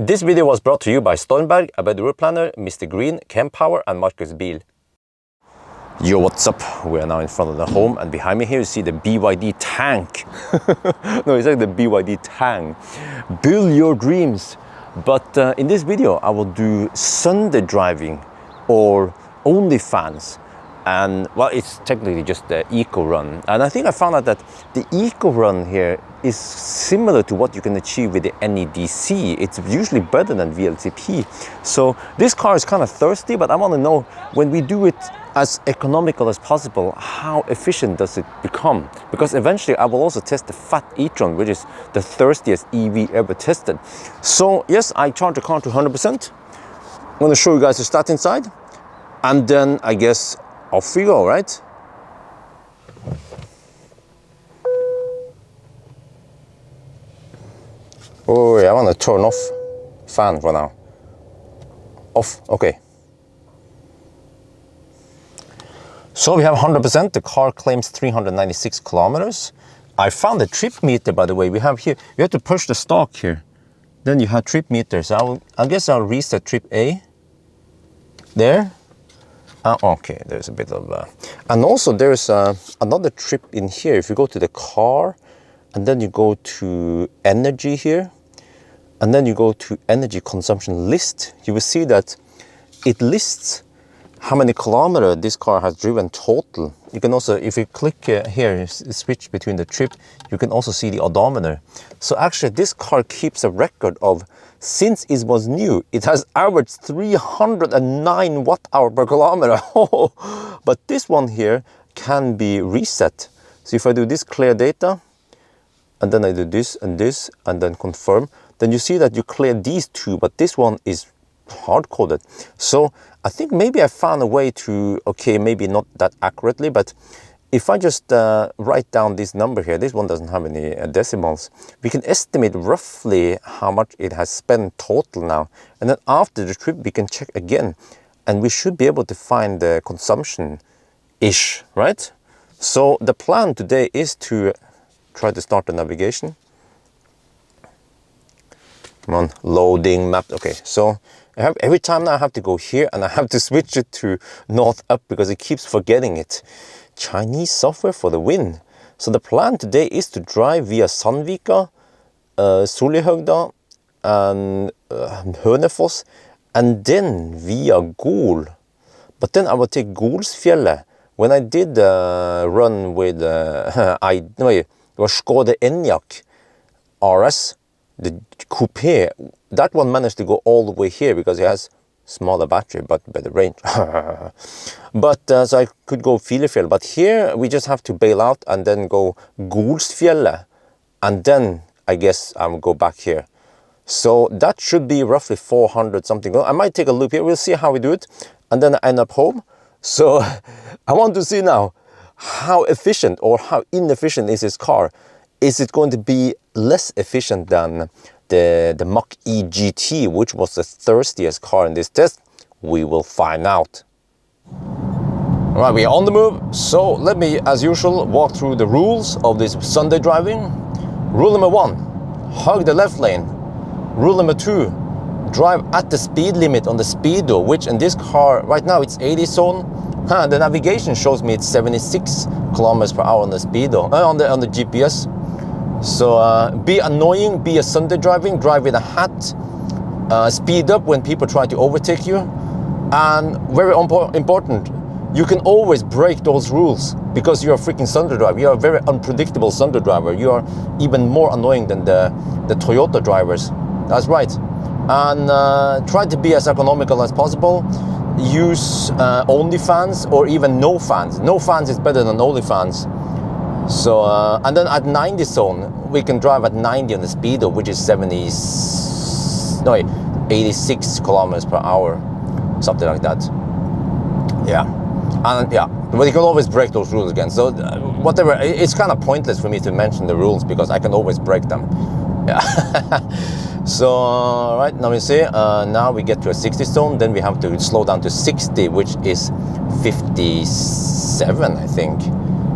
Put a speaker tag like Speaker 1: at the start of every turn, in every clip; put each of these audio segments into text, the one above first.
Speaker 1: This video was brought to you by Stormberg, a better route planner, MisterGreen, Kempower and Marcus Bil. Yo, what's up? We are now in front of the home, and behind me here you see the BYD Tank. No, it's like the BYD Tang. Build your dreams. But in this video I will do Sunday driving or OnlyFans. And well, it's technically just the eco run, and I think I found out that the eco run here is similar to what you can achieve with the NEDC. It's usually better than VLTP. So this car is kind of thirsty, but I want to know, when we do it as economical as possible, how efficient does it become? Because eventually I will also test the fat e-tron, which is the thirstiest EV ever tested. So yes, I charge the car to 100%. I'm going to show you guys the stats inside, and then I guess off we go, right? Oh, I want to turn off fan for now. Off, okay. So we have 100%. The car claims 396 kilometers. I found the trip meter, by the way. We have here, you have to push the stalk here. Then you have trip meters. So I guess I'll reset trip A. There. Okay, there's a bit of and also there's another trip in here. If you go to the car and then you go to energy here and then you go to energy consumption list, you will see that it lists how many kilometers this car has driven total. You can also, if you click here, switch between the trip, you can also see the odometer. So actually this car keeps a record of, since it was new, it has averaged 309 watt-hour per kilometer. But this one here can be reset. So if I do this clear data, and then I do this, and then confirm, then you see that you clear these two, but this one is hard-coded. So I think maybe I found a way to, okay, maybe not that accurately, but if I just write down this number here, this one doesn't have any decimals, we can estimate roughly how much it has spent total now. And then after the trip, we can check again, and we should be able to find the consumption-ish, right? So the plan today is to try to start the navigation. Come on, loading map. Okay, so every time now I have to go here and I have to switch it to north up because it keeps forgetting it. Chinese software for the win. So the plan today is to drive via Sandvika, Solihøgda and Hønefoss, and then via Gol. But then I will take Golsfjellet. When I did the run with it was Skoda Enyaq RS, the coupe, that one managed to go all the way here because it has smaller battery but better range. But so I could go Filefjell, but here we just have to bail out and then go Golsfjellet, and then I guess I'll go back here. So that should be roughly 400 something. I might take a loop here, we'll see how we do it, and then I end up home. So I want to see now how efficient or how inefficient is this car. Is it going to be less efficient than the Mach-E GT, which was the thirstiest car in this test? We will find out. All right, we are on the move. So let me, as usual, walk through the rules of this Sunday driving. Rule number 1, hug the left lane. Rule number 2, drive at the speed limit on the speedo, which in this car, right now it's 80 zone. The navigation shows me it's 76 kilometers per hour on the speedo, on the GPS. So be annoying, be a Sunday driving, drive with a hat, speed up when people try to overtake you, and very important, you can always break those rules because you're a freaking Sunday driver. You're a very unpredictable Sunday driver. You are even more annoying than the Toyota drivers. That's right. And try to be as economical as possible. Use OnlyFans or even no fans. No fans is better than OnlyFans. So, and then at 90 zone, we can drive at 90 on the speedo, which is 86 kilometers per hour, something like that. Yeah, and yeah, but you can always break those rules again. So whatever, it's kind of pointless for me to mention the rules because I can always break them. Yeah. So, right, now we see, now we get to a 60 zone, then we have to slow down to 60, which is 57, I think.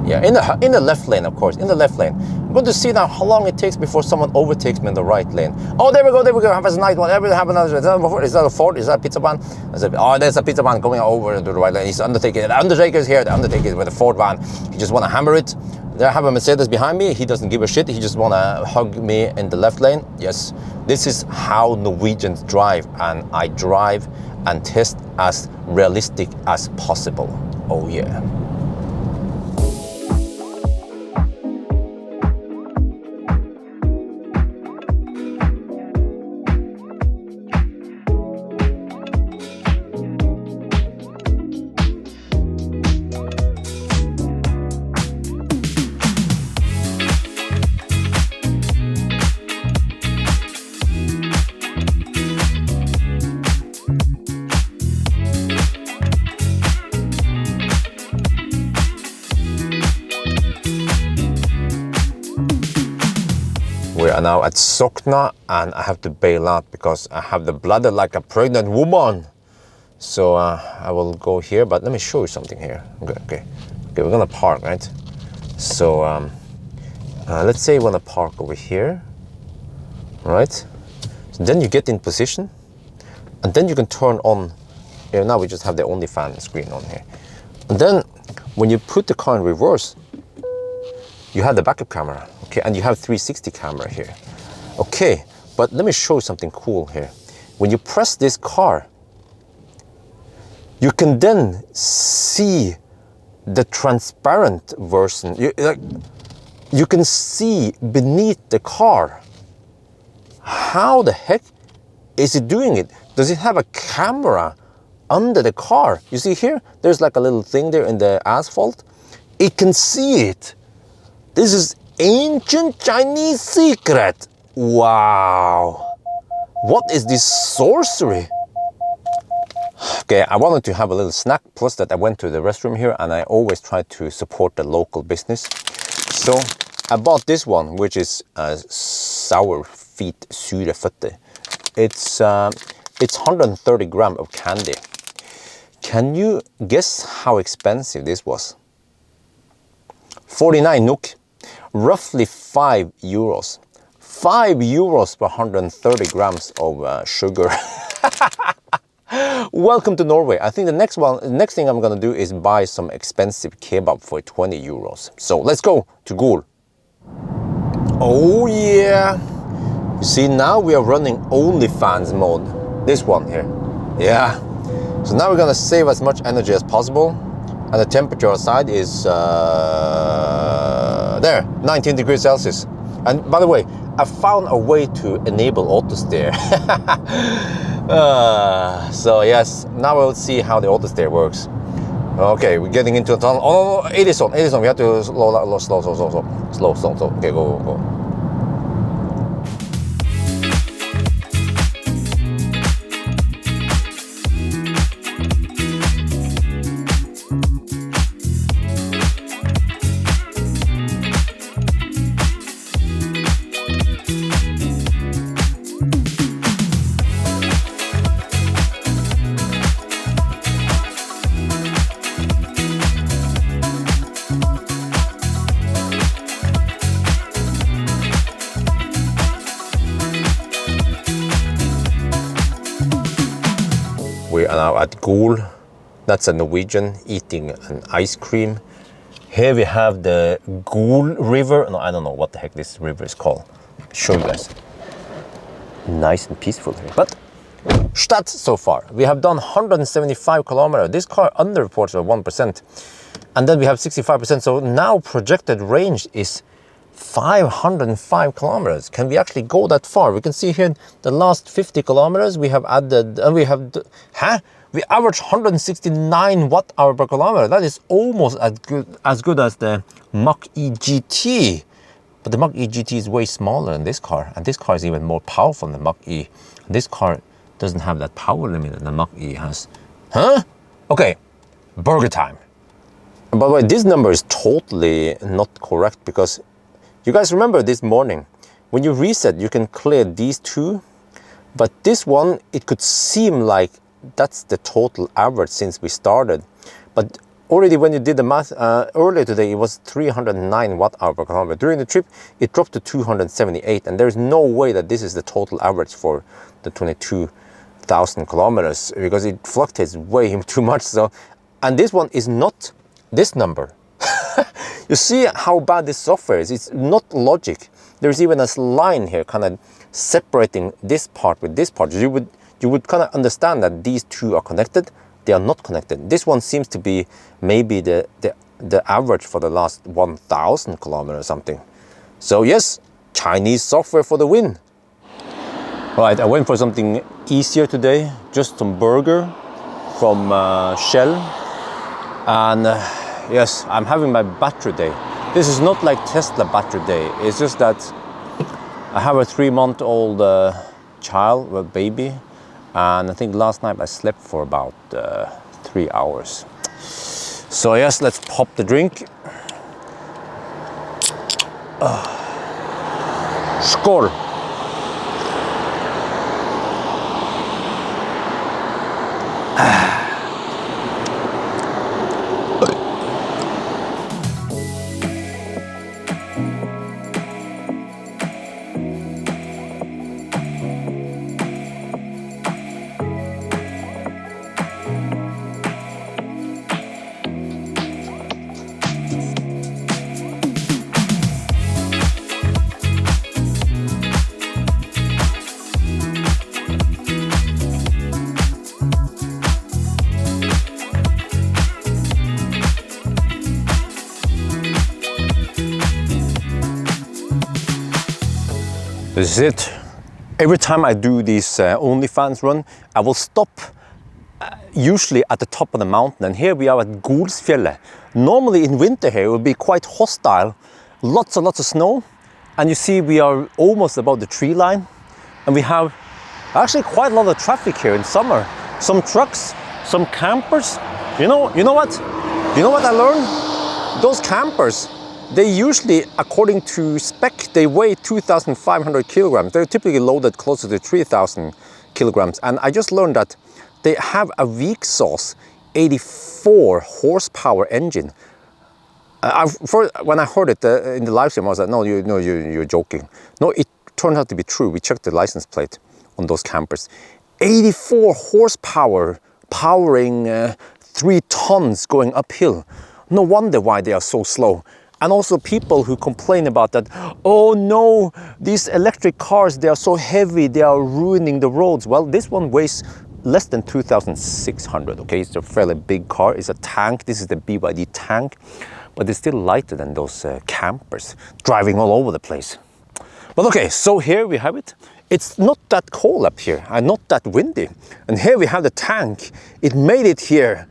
Speaker 1: Yeah, in the left lane, of course, in the left lane. I'm going to see now how long it takes before someone overtakes me in the right lane. Oh, there we go, have a nice one. Have another. Is that a Ford? Is that a pizza van? I said, oh, there's a pizza van going over to the right lane. He's undertaking. The Undertaker's here. The Undertaker's with a Ford van. He just want to hammer it. There I have a Mercedes behind me. He doesn't give a shit. He just want to hug me in the left lane. Yes, this is how Norwegians drive, and I drive and test as realistic as possible. Oh yeah. We are now at Sokna, and I have to bail out because I have the bladder like a pregnant woman. So I will go here, but let me show you something here. Okay, we're gonna park, right? So let's say we wanna park over here, right? So then you get in position, and then you can turn on. Here now we just have the OnlyFans screen on here, and then when you put the car in reverse, you have the backup camera, okay, and you have 360 camera here. Okay, but let me show you something cool here. When you press this car, you can then see the transparent version. You can see beneath the car. How the heck is it doing it? Does it have a camera under the car? You see here, there's like a little thing there in the asphalt. It can see it. This is ancient Chinese secret. Wow. What is this sorcery? Okay, I wanted to have a little snack, plus that I went to the restroom here, and I always try to support the local business. So I bought this one, which is sour feet sure føtter. It's 130 grams of candy. Can you guess how expensive this was? 49 NOK. Roughly 5 euros. 5 euros per 130 grams of sugar. Welcome to Norway. I think the next thing I'm gonna do is buy some expensive kebab for 20 euros. So let's go to Gol. Oh yeah. You see, now we are running OnlyFans mode. This one here. Yeah. So now we're gonna save as much energy as possible. And the temperature outside is there, 19 degrees Celsius. And by the way, I found a way to enable autosteer. So yes, now we'll see how the autosteer works. Okay, we're getting into a tunnel. Oh, no, 80 zone. We have to slow. Okay, go. We are now at Gol. That's a Norwegian eating an ice cream. Here we have the Gol River. No, I don't know what the heck this river is called. Show you guys. Nice and peaceful here. But stats so far. We have done 175 kilometers. This car underreports of 1%. And then we have 65%. So now projected range is 505 kilometers. Can we actually go that far? We can see here the last 50 kilometers we have added, and we average 169 watt-hour per kilometer. That is almost as good as the Mach-E GT. But the Mach-E GT is way smaller than this car, and this car is even more powerful than the Mach-E. This car doesn't have that power limit that the Mach-E has. Huh? Okay, burger time. And by the way, this number is totally not correct, because you guys remember this morning, when you reset, you can clear these two, but this one, it could seem like that's the total average since we started. But already when you did the math earlier today, it was 309 watt-hour per kilometer. During the trip, it dropped to 278, and there's no way that this is the total average for the 22,000 kilometers, because it fluctuates way too much. So, and this one is not this number. You see how bad this software is. It's not logic. There's even a line here kind of separating this part with this part. You would kind of understand that these two are connected. They are not connected. This one seems to be maybe the average for the last 1,000 kilometers or something. So yes, Chinese software for the win. Right, I went for something easier today. Just some burger from Shell. And yes, I'm having my battery day. This is not like Tesla battery day. It's just that I have a 3-month-old child, a baby. And I think last night I slept for about 3 hours. So yes, let's pop the drink. Skål! This is it. Every time I do these OnlyFans run, I will stop usually at the top of the mountain. And here we are at Golsfjellet. Normally in winter here it would be quite hostile. Lots and lots of snow. And you see we are almost above the tree line. And we have actually quite a lot of traffic here in summer. Some trucks, some campers. You know what? You know what I learned? Those campers, they usually, according to spec, they weigh 2,500 kilograms. They're typically loaded closer to 3,000 kilograms. And I just learned that they have a Vsauce 84 horsepower engine. When I heard it in the live stream, I was like, no, you're joking. No, it turned out to be true. We checked the license plate on those campers. 84 horsepower, powering 3 tons going uphill. No wonder why they are so slow. And also people who complain about that, oh no, these electric cars, they are so heavy, they are ruining the roads. Well, this one weighs less than 2,600, okay? It's a fairly big car, it's a tank. This is the BYD Tang, but it's still lighter than those campers driving all over the place. But okay, so here we have it. It's not that cold up here and not that windy. And here we have the tank. It made it here.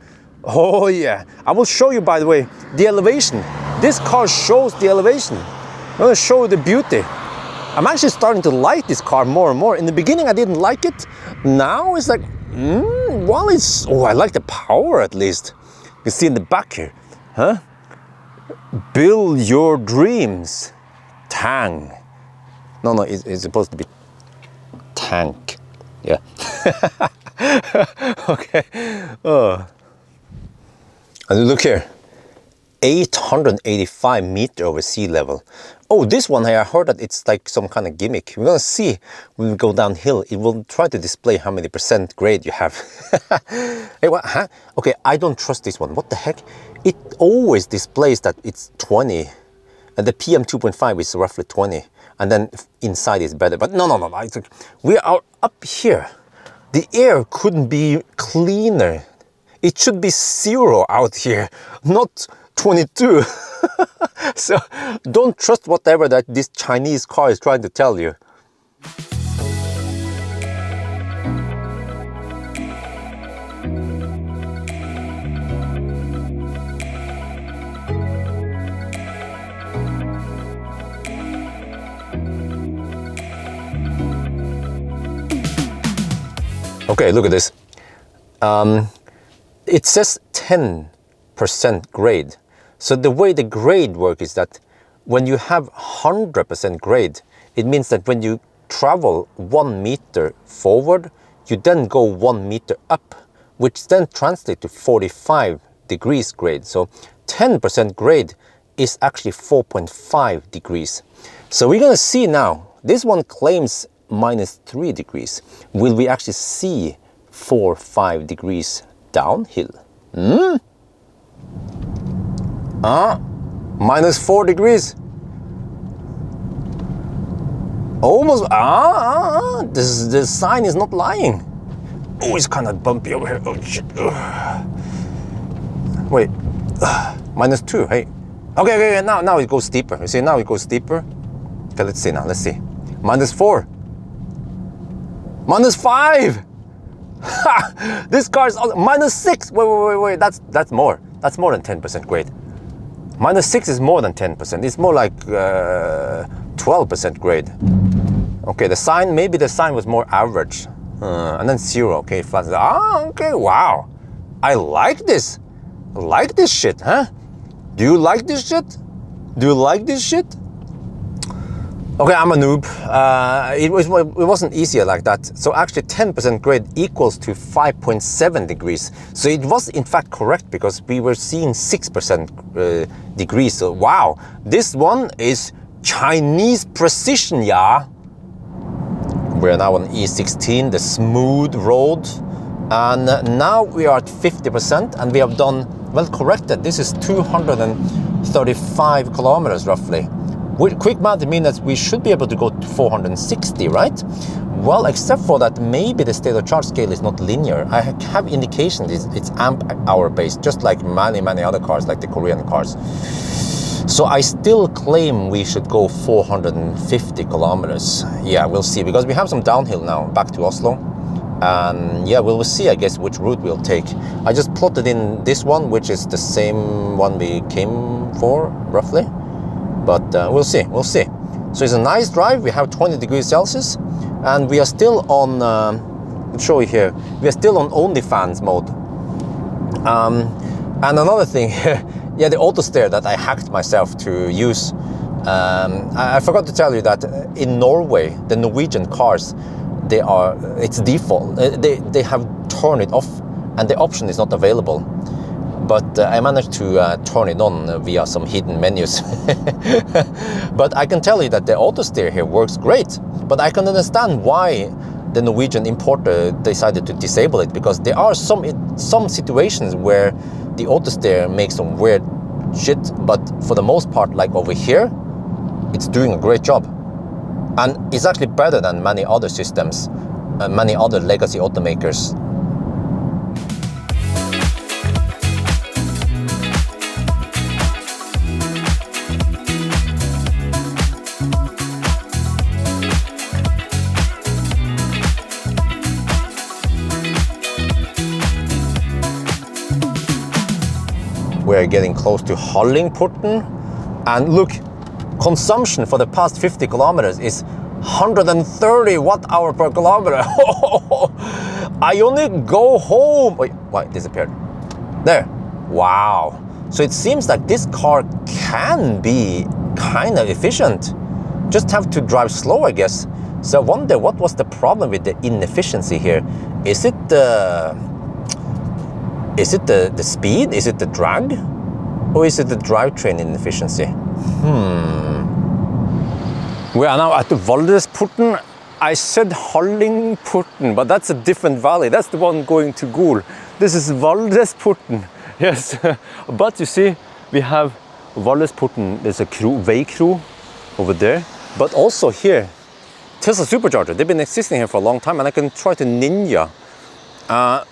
Speaker 1: Oh yeah, I will show you, by the way, the elevation. This car shows the elevation. I'm gonna show you the beauty. I'm actually starting to like this car more and more. In the beginning, I didn't like it. Now it's like, well, it's, oh, I like the power at least. You see in the back here, huh? Build your dreams. Tang. No, it's supposed to be tank. Yeah. Okay. And look here. 885 meters over sea level. Oh, this one here, I heard that it's like some kind of gimmick. We're gonna see when we go downhill. It will try to display how many % grade you have. Hey, what? Huh? Okay, I don't trust this one. What the heck? It always displays that it's 20. And the PM 2.5 is roughly 20. And then inside is better. But no. We are up here. The air couldn't be cleaner. It should be 0 out here, not 22. So don't trust whatever that this Chinese car is trying to tell you. Okay, look at this. It says 10% grade. So the way the grade works is that when you have 100% grade, it means that when you travel 1 meter forward, you then go 1 meter up, which then translates to 45 degrees grade. So 10% grade is actually 4.5 degrees. So we're gonna see now, this one claims -3 degrees. Will we actually see 4-5 degrees downhill? -4 degrees. Almost, the sign is not lying. Oh, it's kind of bumpy over here. Oh shit. Wait, -2, hey. Okay, now it goes steeper. You see, now it goes steeper. Okay, let's see now, let's see. -4. -5. This car is -6. Wait, that's more. That's more than 10% grade. -6 is more than 10%. It's more like 12% grade. Okay, the sign, maybe the sign was more average. And then 0, okay, flat. Okay, wow. I like this. I like this shit, huh? Do you like this shit? Do you like this shit? Okay, I'm a noob. It wasn't easier like that. So actually 10% grade equals to 5.7 degrees. So it was in fact correct because we were seeing 6% degrees. So wow, this one is Chinese precision, yeah. We're now on E16, the smooth road. And now we are at 50% and we have done, well corrected, this is 235 kilometers roughly. With quick math, it means that we should be able to go to 460, right? Well, except for that, maybe the state of charge scale is not linear. I have indications it's amp hour based, just like many other cars, like the Korean cars. So I still claim we should go 450 kilometers. Yeah, we'll see, because we have some downhill now back to Oslo. And yeah, we'll see, I guess, which route we'll take. I just plotted in this one, which is the same one we came for, roughly. But we'll see. So it's a nice drive. We have 20 degrees Celsius and we are still on, I'll show you here, we are still on OnlyFans mode. And another thing, yeah, the autosteer that I hacked myself to use. I forgot to tell you that in Norway, the Norwegian cars, it's default. They have turned it off and the option is not available. But I managed to turn it on via some hidden menus. But I can tell you that the autosteer here works great. But I can understand why the Norwegian importer decided to disable it, because there are some situations where the autosteer makes some weird shit, but for the most part, like over here, it's doing a great job. And it's actually better than many other systems, many other legacy automakers. We're getting close to Hallingporten, and look, consumption for the past 50 kilometers is 130 watt-hour per kilometer. Ioniq, go home. Wait, why it disappeared? There. Wow. So it seems like this car can be kind of efficient. Just have to drive slow, I guess. So I wonder what was the problem with the inefficiency here. Is it the speed? Is it the drag? Or is it the drivetrain inefficiency? We are now at the Valdresporten. I said Hallingporten, but that's a different valley. That's the one going to Gol. This is Valdresporten. Yes, but you see, we have Valdresporten. There's a veikro over there. But also here, Tesla supercharger. They've been existing here for a long time, and I can try to ninja.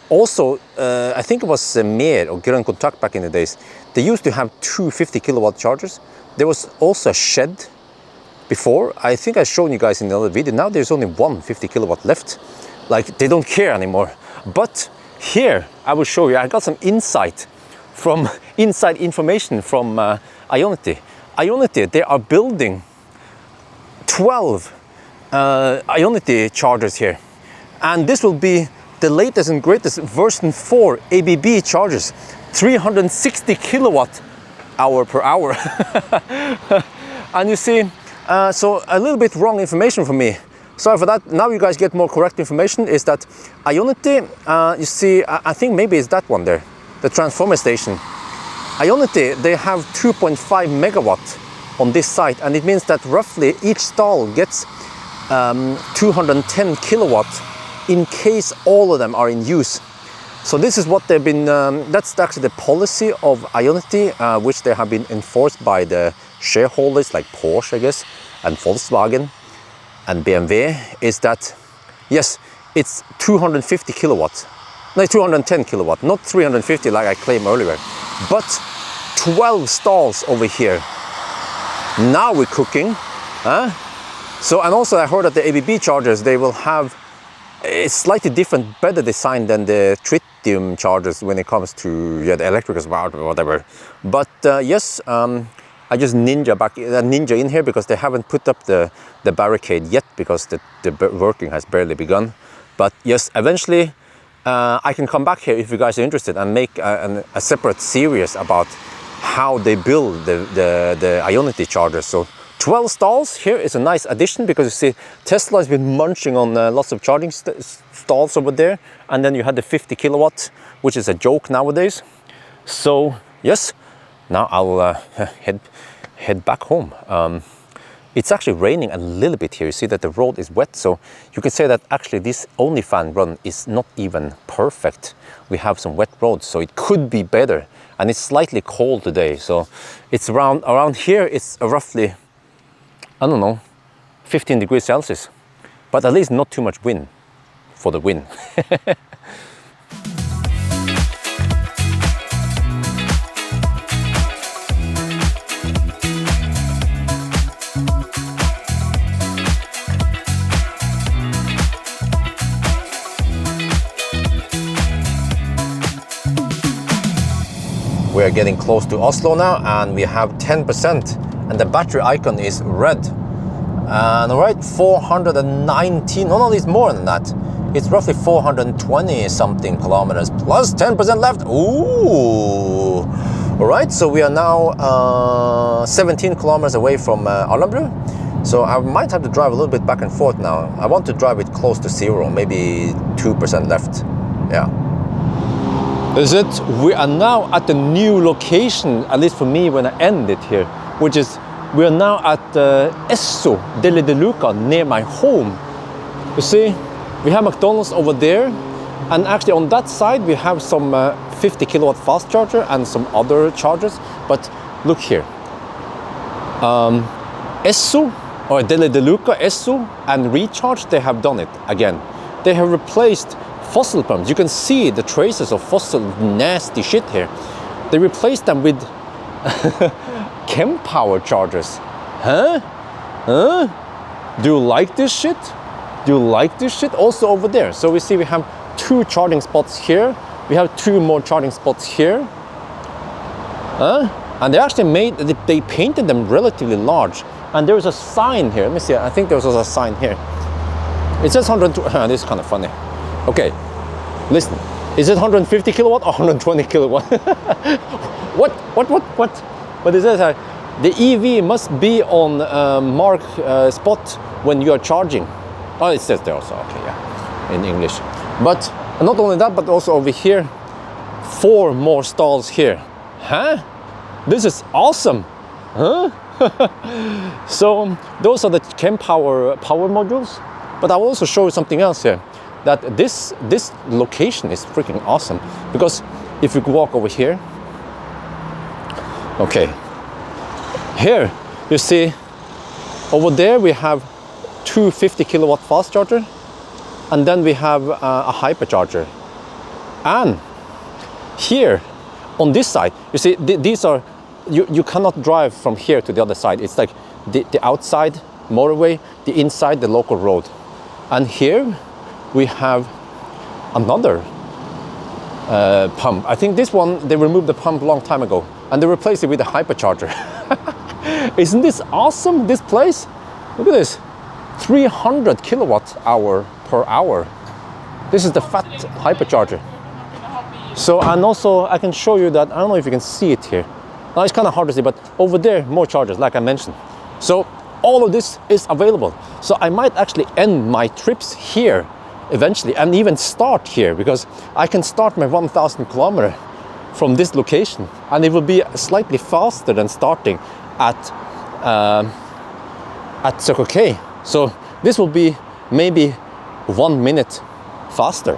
Speaker 1: Also, I think it was Mer or Grønn Kontakt back in the days. They used to have 250 kilowatt chargers. There was also a shed before. I think I've shown you guys in the other video. Now there's only 150 kilowatt left. Like, they don't care anymore. But here, I will show you, I got some inside information from Ionity. Ionity, they are building 12 Ionity chargers here. And this will be the latest and greatest version 4 ABB chargers, 360 kilowatt hour per hour. And you see, so a little bit wrong information for me. Sorry for that. Now you guys get more correct information. Is that Ionity, you see, I think maybe it's that one there. the transformer station. Ionity, they have 2.5 megawatt on this site, and it means that roughly each stall gets 210 kilowatt in case all of them are in use. So this is what they've been, that's actually the policy of Ionity, which they have been enforced by the shareholders like Porsche, I guess, and Volkswagen and BMW, is that, yes, it's 250 kilowatt. No, 210 kilowatt, not 350 like I claimed earlier, but 12 stalls over here. Now we're cooking. So, and also I heard that the ABB chargers, they will have a slightly different, better design than the tritium chargers when it comes to the electrical smart or whatever. But yes, I just ninja in here because they haven't put up the barricade yet because the working has barely begun. But yes, eventually I can come back here if you guys are interested and make a separate series about how they build the Ionity chargers. So 12 stalls here is a nice addition because you see Tesla has been munching on lots of charging stalls over there, and then you had the 50 kilowatt, which is a joke nowadays. So yes, now I'll head back home. It's actually raining a little bit here. You see that the road is wet, so you can say that actually this OnlyFan run is not even perfect. We have some wet roads, so it could be better, and it's slightly cold today. So it's around here. It's roughly, I don't know, 15 degrees Celsius, but at least not too much wind for the win. We are getting close to Oslo now, and we have 10%, and the battery icon is red. And all right, 419, no, it's more than that. It's roughly 420 something kilometers plus 10% left. Ooh! All right, so we are now 17 kilometers away from Alabru. So I might have to drive a little bit back and forth now. I want to drive it close to zero, maybe 2% left. Yeah. Is it? We are now at the new location, at least for me when I end it here, which is we are now at Esso delle De Luca, near my home. You see, we have McDonald's over there, and actually on that side we have some 50 kilowatt fast charger and some other chargers. But look here, Esso or Delle De Luca, Esso and Recharge, they have done it again. They have replaced fossil pumps. You can see the traces of fossil nasty shit here. They replaced them with Kempower chargers. Huh? Do you like this shit? Do you like this shit? Also over there. So we see we have 2 charging spots here. We have 2 more charging spots here. And they actually they painted them relatively large. And there is a sign here. Let me see. I think there was a sign here. It says 120. This is kind of funny. Okay, listen. Is it 150 kilowatt or 120 kilowatt? What? But it says the EV must be on mark spot when you are charging. Oh, it says there also. Okay, yeah, in English. But not only that, but also over here, 4 more stalls here. Huh? This is awesome. Huh? So those are the Kempower power modules. But I will also show you something else here. That this location is freaking awesome, because if you walk over here, okay, here you see over there we have 2 50 kilowatt fast charger, and then we have a hypercharger, and here on this side you see these are you cannot drive from here to the other side. It's like the outside motorway, the inside the local road, and here we have another pump. I think this one, they removed the pump a long time ago and they replaced it with a hypercharger. Isn't this awesome, this place? Look at this, 300 kilowatt hour per hour. This is the fat hypercharger. So, and also I can show you that, I don't know if you can see it here. Now it's kind of hard to see, but over there, more chargers, like I mentioned. So all of this is available. So I might actually end my trips here eventually, and even start here, because I can start my 1,000 kilometer from this location, and it will be slightly faster than starting at Circle K. So this will be maybe 1 minute faster.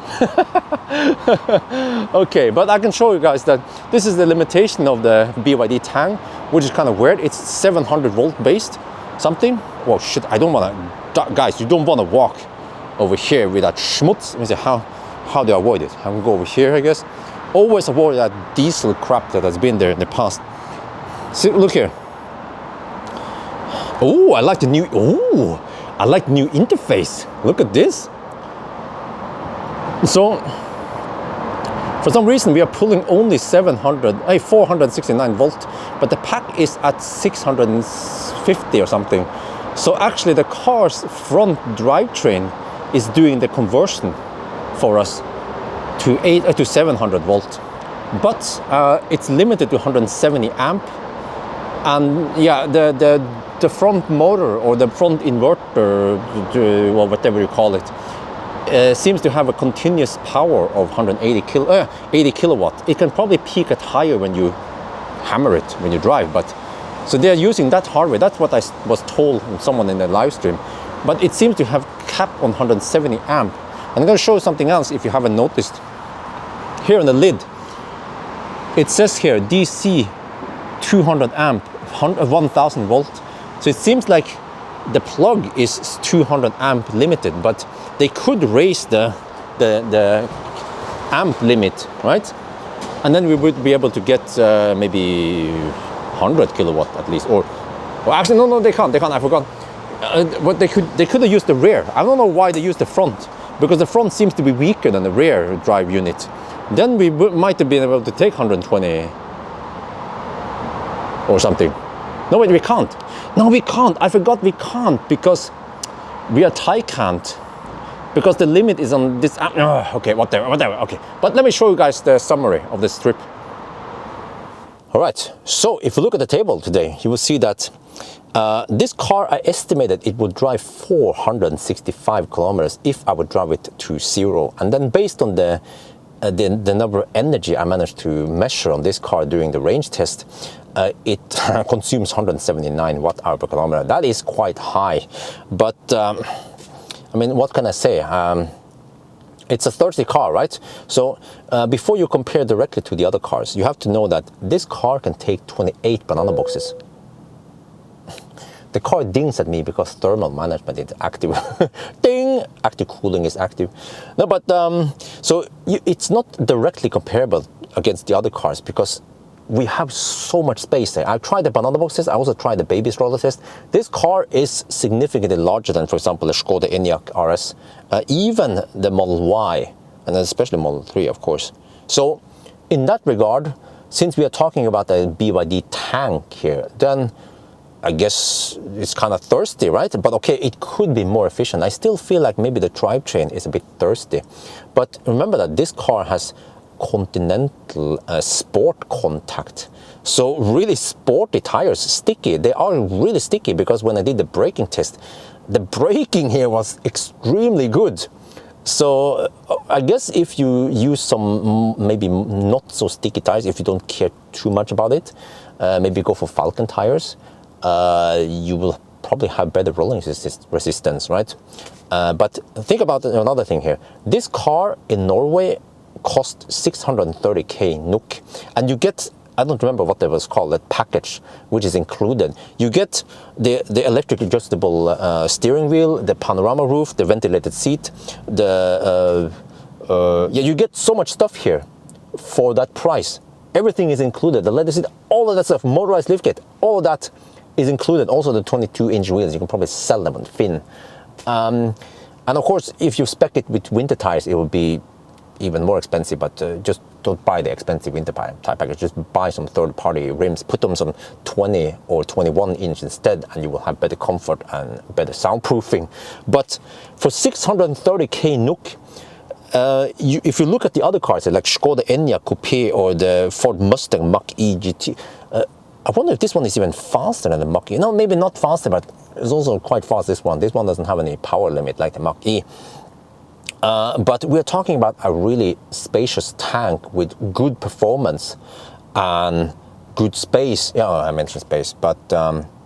Speaker 1: Okay, but I can show you guys that this is the limitation of the BYD Tang, which is kind of weird. It's 700 volt based something. Well, shit, I don't want to, guys, you don't want to walk over here with that schmutz. Let me see how do I avoid it? I can go over here, I guess. Always avoid that diesel crap that has been there in the past. See, look here. Oh, I like the new, oh, I like the new interface. Look at this. So, for some reason we are pulling only 469 volt, but the pack is at 650 or something. So actually the car's front drivetrain is doing the conversion for us to 700 volt, but it's limited to 170 amp, and yeah, the front motor or the front inverter, or whatever you call it, seems to have a continuous power of 80 kilowatt. It can probably peak at higher when you hammer it when you drive, but so they are using that hardware. That's what I was told from someone in the live stream, but it seems to have cap on 170 amp. I'm going to show you something else if you haven't noticed. Here on the lid, it says here DC 200 amp, 1000 volt. So it seems like the plug is 200 amp limited, but they could raise the amp limit, right? And then we would be able to get maybe 100 kilowatt at least, or actually no, they can't. I forgot. But they could have used the rear. I don't know why they used the front, because the front seems to be weaker than the rear drive unit. Then we might have been able to take 120 or something. No, wait, we can't. No, we can't. I forgot we can't, because we are Taycan, because the limit is on this. Okay, whatever. Okay, but let me show you guys the summary of this trip. All right. So if you look at the table today, you will see that this car, I estimated it would drive 465 kilometers if I would drive it to 0. And then based on the number of energy I managed to measure on this car during the range test, it consumes 179 watt-hour per kilometer. That is quite high, but I mean, what can I say? It's a thirsty car, right? So before you compare directly to the other cars, you have to know that this car can take 28 banana boxes. The car dings at me because thermal management is active. Ding! Active cooling is active. No, but so it's not directly comparable against the other cars, because we have so much space there. I tried the banana box test. I also tried the baby stroller test. This car is significantly larger than, for example, the Skoda Enyaq RS, even the Model Y, and especially Model 3, of course. So in that regard, since we are talking about the BYD Tang here, then I guess it's kind of thirsty, right? But okay, it could be more efficient. I still feel like maybe the drivetrain is a bit thirsty. But remember that this car has Continental sport contact. So really sporty tires, sticky. They are really sticky, because when I did the braking test, the braking here was extremely good. So I guess if you use some maybe not so sticky tires, if you don't care too much about it, maybe go for Falcon tires. You will probably have better rolling resistance, right? But think about another thing here. This car in Norway cost 630k NOK, and you get, I don't remember what that was called, that package which is included. You get the electric adjustable steering wheel, the panorama roof, the ventilated seat, yeah, you get so much stuff here for that price. Everything is included, the leather seat, all of that stuff, motorized liftgate, all of that is included. Also the 22-inch wheels, you can probably sell them on Finn. And of course, if you spec it with winter tires, it will be even more expensive, but just don't buy the expensive winter tire package. Just buy some third-party rims, put them some 20 or 21 inch instead, and you will have better comfort and better soundproofing. But for 630k NOK, if you look at the other cars, like Skoda Enyaq Coupe or the Ford Mustang Mach-E GT, I wonder if this one is even faster than the Mach-E. No, maybe not faster, but it's also quite fast, this one. This one doesn't have any power limit like the Mach-E. But we're talking about a really spacious tank with good performance and good space. Yeah, I mentioned space, but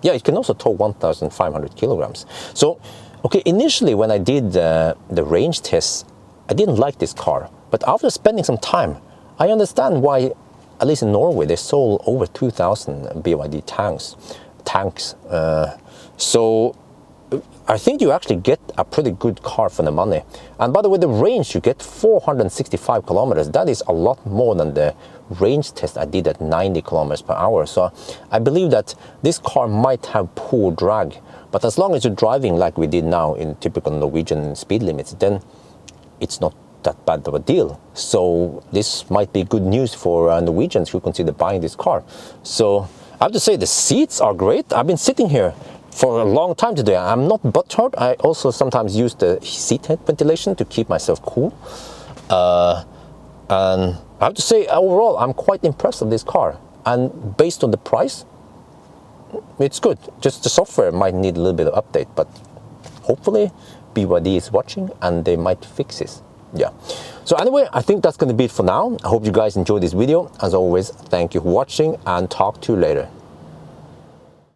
Speaker 1: yeah, it can also tow 1,500 kilograms. So, okay, initially when I did the range tests, I didn't like this car. But after spending some time, I understand why, at least in Norway, they sold over 2,000 BYD tanks. So I think you actually get a pretty good car for the money. And by the way, the range, you get 465 kilometers. That is a lot more than the range test I did at 90 kilometers per hour. So I believe that this car might have poor drag, but as long as you're driving like we did now in typical Norwegian speed limits, then it's not that bad of a deal. So this might be good news for Norwegians who consider buying this car. So I have to say the seats are great. I've been sitting here for a long time today. I'm not butthurt. I also sometimes use the seat head ventilation to keep myself cool. And I have to say, overall, I'm quite impressed with this car. And based on the price, it's good. Just the software might need a little bit of update, but hopefully BYD is watching and they might fix this. Yeah. So anyway, I think that's going to be it for now. I hope you guys enjoyed this video. As always, thank you for watching and talk to you later.